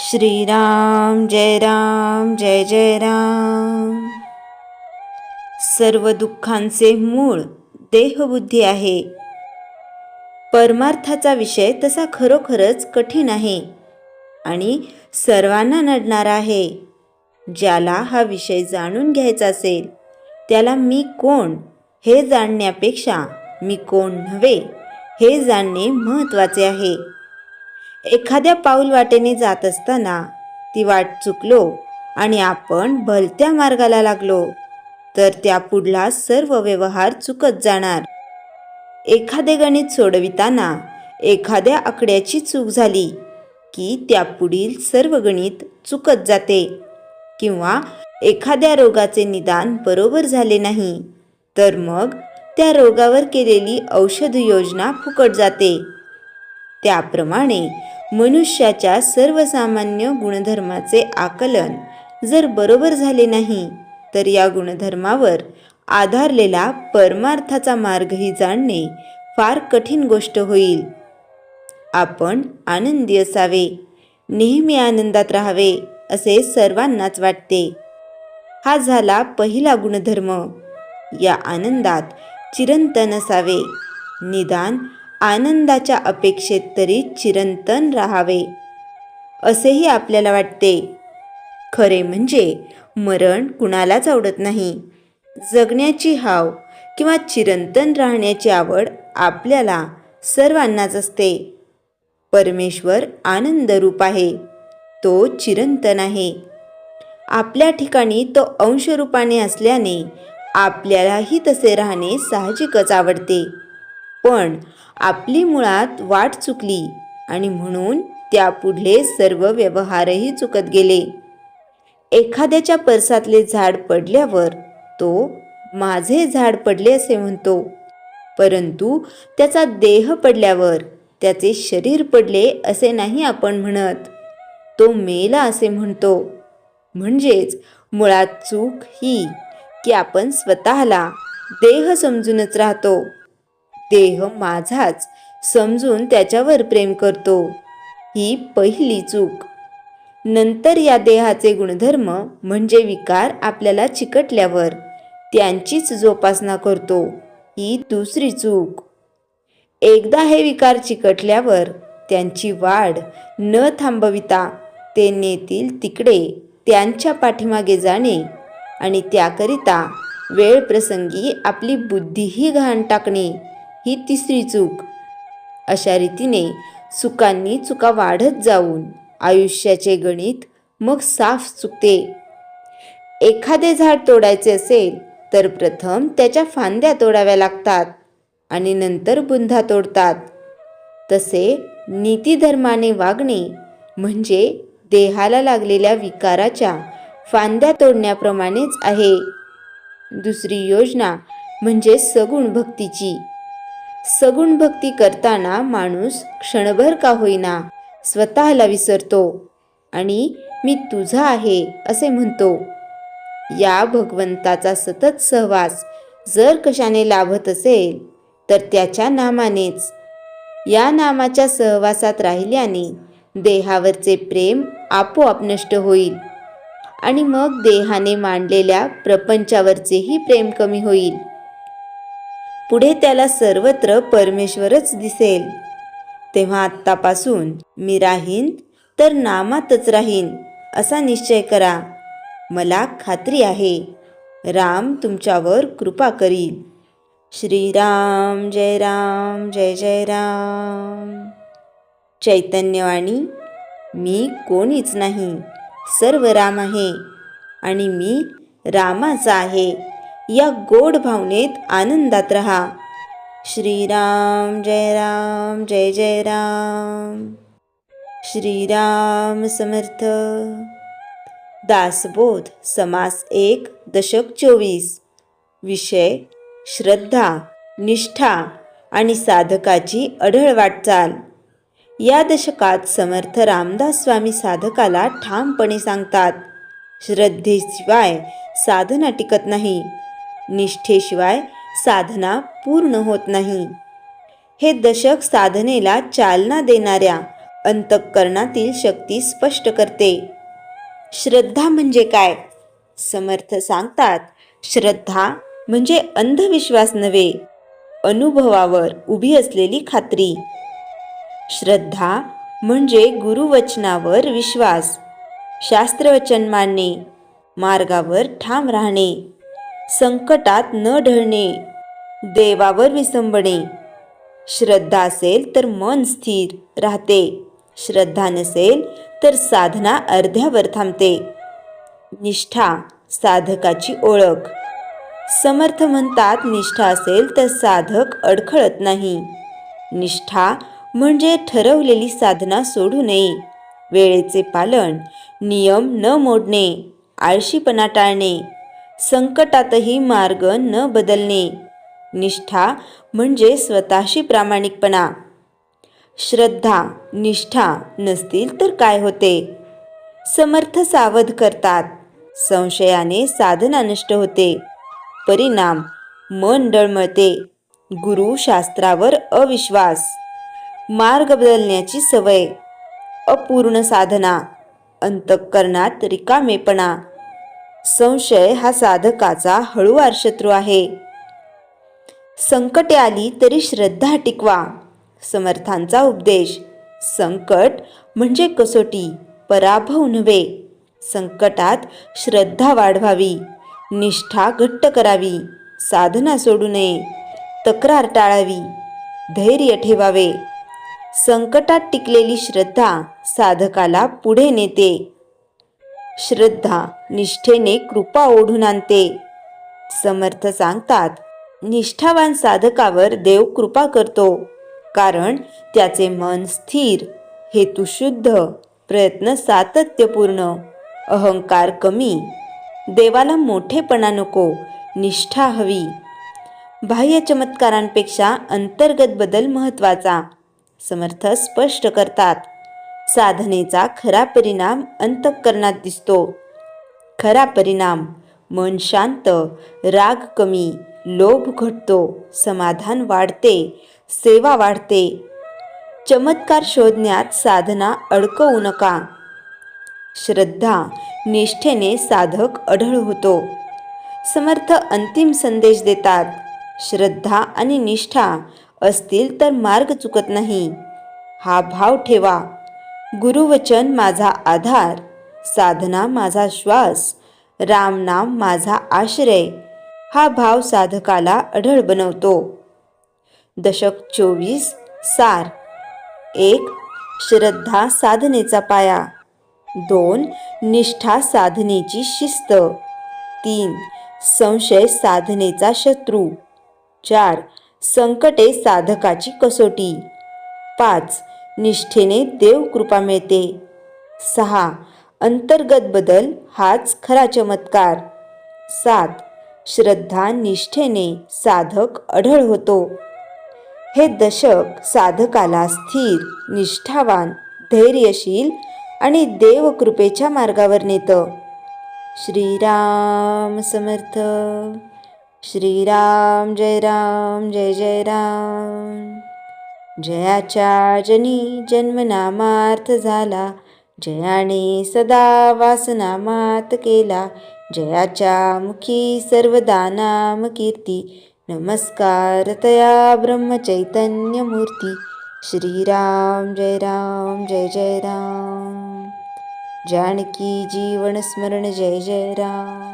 श्रीराम जय जय राम। सर्व दुःखांचे मूळ देहबुद्धी आहे। परमार्थाचा विषय तसा खरोखरच कठीण आहे आणि सर्वांना नडणारा आहे। ज्याला हा विषय जाणून घ्यायचा असेल त्याला मी कोण हे जाणण्यापेक्षा मी कोण नव्हे हे जाणणे महत्त्वाचे आहे। एखाद्या पाऊल वाटेने जात असताना ती वाट चुकलो आणि आपण भलत्या मार्गाला लागलो तर त्या पुढला सर्व व्यवहार चुकत जाणार। एखादे गणित सोडविताना एखाद्या आकड्याची चूक झाली की त्या पुढील सर्व गणित चुकत जाते, किंवा एखाद्या रोगाचे निदान बरोबर झाले नाही तर मग त्या रोगावर केलेली औषध योजना फुकट जाते। त्याप्रमाणे मनुष्याच्या सर्वसामान्य गुणधर्माचे आकलन जर बरोबर झाले नाही तर या गुणधर्मावर आधारलेला परमार्थाचा मार्गही जाणणे फार कठीण गोष्ट होईल। आपण आनंदी असावे, नेहमी आनंदात राहावे असे सर्वांनाच वाटते। हा झाला पहिला गुणधर्म। या आनंदात चिरंतन असावे, निदान आनंदाच्या अपेक्षेत तरी चिरंतन राहावे असेही आपल्याला वाटते। खरे म्हणजे मरण कुणालाच आवडत नाही। जगण्याची हाव किंवा चिरंतन राहण्याची आवड आपल्याला सर्वांनाच असते। परमेश्वर आनंदरूप आहे, तो चिरंतन आहे। आपल्या ठिकाणी तो अंशरूपाने असल्याने आपल्यालाही तसे राहणे साहजिकच आवडते। पण आपली मुळात वाट चुकली आणि म्हणून त्यापुढले सर्व व्यवहारही चुकत गेले। एखाद्याच्या परसातले झाड पडल्यावर तो माझे झाड पडले असे म्हणतो, परंतु त्याचा देह पडल्यावर त्याचे शरीर पडले असे नाही आपण म्हणत, तो मेला असे म्हणतो। म्हणजेच मुळात चूक ही की आपण स्वतःला देह समजूनच राहतो। देह माझाच समजून त्याच्यावर प्रेम करतो, ही पहिली चूक। नंतर या देहाचे गुणधर्म म्हणजे विकार आपल्याला चिकटल्यावर त्यांचीच जोपासना करतो, ही दुसरी चूक। एकदा हे विकार चिकटल्यावर त्यांची वाढ न थांबविता ते नेतील तिकडे त्यांच्या पाठीमागे जाणे आणि त्याकरिता वेळ प्रसंगी आपली बुद्धीही गहाण टाकणे, ही तिसरी चूक। अशा रीतीने चुकांनी चुका वाढत जाऊन आयुष्याचे गणित मग साफ चुकते। एखादे झाड तोडायचे असेल तर प्रथम त्याच्या फांद्या तोडाव्या लागतात आणि नंतर बुंधा तोडतात। तसे नीतिधर्माने वागणे म्हणजे देहाला लागलेल्या विकाराच्या फांद्या तोडण्याप्रमाणेच आहे। दुसरी योजना म्हणजे सगुण भक्तीची। सगुण भक्ती करताना माणूस क्षणभर का होईना स्वतःला विसरतो आणि मी तुझा आहे असे म्हणतो। या भगवंताचा सतत सहवास जर कशाने लाभत असेल तर त्याच्या नामानेच। या नामाच्या सहवासात राहिल्याने देहावरचे प्रेम आपोआप नष्ट होईल आणि मग देहाने मांडलेल्या प्रपंचावरचेही प्रेम कमी होईल। पुढे त्याला सर्वत्र परमेश्वरच दिसेल। तेव्हा आत्तापासून मी राहीन तर नामातच राहीन असा निश्चय करा। मला खात्री आहे राम तुमच्यावर कृपा करील। श्रीराम जय जय राम। चैतन्यवाणी मी कोणीच नाही, सर्व राम आहे आणि मी रामाचा आहे या गोड भावनेत आनंदात रहा। श्रीराम जय जय राम। श्रीराम समर्थ। दासबोध समास 1 दशक 24। विषय श्रद्धा, निष्ठा आणि साधकाची अढळ वाटचाल। या दशकात समर्थ रामदास स्वामी साधकाला ठामपणे सांगतात, श्रद्धेशिवाय साधना टिकत नाही, निष्ठेशिवाय साधना पूर्ण होत नाही। हे दशक साधनेला चालना देणाऱ्या अंतःकरणातील शक्ती स्पष्ट करते. श्रद्धा म्हणजे काय? समर्थ सांगतात, श्रद्धा म्हणजे अंधविश्वास नव्हे, अनुभवावर उभी असलेली खात्री. श्रद्धा म्हणजे गुरुवचनावर विश्वास, शास्त्रवचन मानणे, मार्गावर ठाम राहणे, संकटात न ढळणे, देवावर विसंबणे. श्रद्धा असेल तर मन स्थिर राहते, श्रद्धा नसेल तर साधना अर्ध्यावर थांबते. निष्ठा साधकाची ओळख. समर्थ म्हणतात, निष्ठा असेल तर साधक अडखळत नाही. निष्ठा म्हणजे ठरवलेली साधना सोडू नये, वेळेचे पालन, नियम न मोडणे, आळशीपणा टाळणे, संकटातही मार्ग न बदलणे. निष्ठा म्हणजे स्वतःशी प्रामाणिकपणा. श्रद्धा निष्ठा नसतील तर काय होते? समर्थ सावध करतात, संशयाने साधना नष्ट होते, परिणाम मन डळमळते, गुरु शास्त्रावर अविश्वास, मार्ग बदलण्याची सवय, अपूर्ण साधना, अंतःकरणात रिकामेपणा. संशय हा साधकाचा हळूवार शत्रू आहे. संकटे आली तरी श्रद्धा टिकवा. समर्थांचा उपदेश. संकट म्हणजे कसोटी, पराभव नव्हे. संकटात श्रद्धा वाढवावी, निष्ठा घट्ट करावी, साधना सोडू नये, तक्रार टाळावी, धैर्य ठेवावे. संकटात टिकलेली श्रद्धा साधकाला पुढे नेते. श्रद्धा निष्ठेने कृपा ओढून आणते. समर्थ सांगतात, निष्ठावान साधकावर देव कृपा करतो, कारण त्याचे मन स्थिर, हेतू शुद्ध, प्रयत्न सातत्यपूर्ण, अहंकार कमी. देवाला मोठेपणा नको, निष्ठा हवी. बाह्य चमत्कारांपेक्षा अंतर्गत बदल महत्त्वाचा. समर्थ स्पष्ट करतात, साधनेचा खरा परिणाम अंतःकरणात दिसतो. खरा परिणाम मन शांत, राग कमी, लोभ घटतो, समाधान वाढते, सेवा वाढते. चमत्कार शोधण्यात साधना अडकवू नका. श्रद्धा निष्ठेने साधक अढळ होतो. समर्थ अंतिम संदेश देतात, श्रद्धा आणि निष्ठा असतील तर मार्ग चुकत नाही. हा भाव ठेवा, गुरुवचन माझा आधार, साधना माझा श्वास, रामनाम माझा आश्रय. हा भाव साधकाला अढळ बनवतो. दशक 24 सार. 1. श्रद्धा साधनेचा पाया. 2. निष्ठा साधनेची शिस्त. 3. संशय साधनेचा शत्रू. 4. संकटे साधकाची कसोटी. 5. निष्ठेने देव कृपा मिळते. 6. अंतर्गत बदल हाच खरा चमत्कार. 7. श्रद्धा निष्ठेने साधक अढळ होतो. हे दशक साधकाला स्थिर, निष्ठावान, धैर्यशील आणि देवकृपेच्या मार्गावर नेतं. श्रीराम समर्थ. श्रीराम जय राम जय जय राम. जयाच्या जनी जन्मनामार्थ झाला, जयाने सदा वासनामात केला. जयाच्या मुखी सर्वदा नाम कीर्ती, नमस्कार तया ब्रह्मचैतन्य मूर्ती. श्रीराम जय जय राम. जानकी जीवन स्मरण जय जय राम.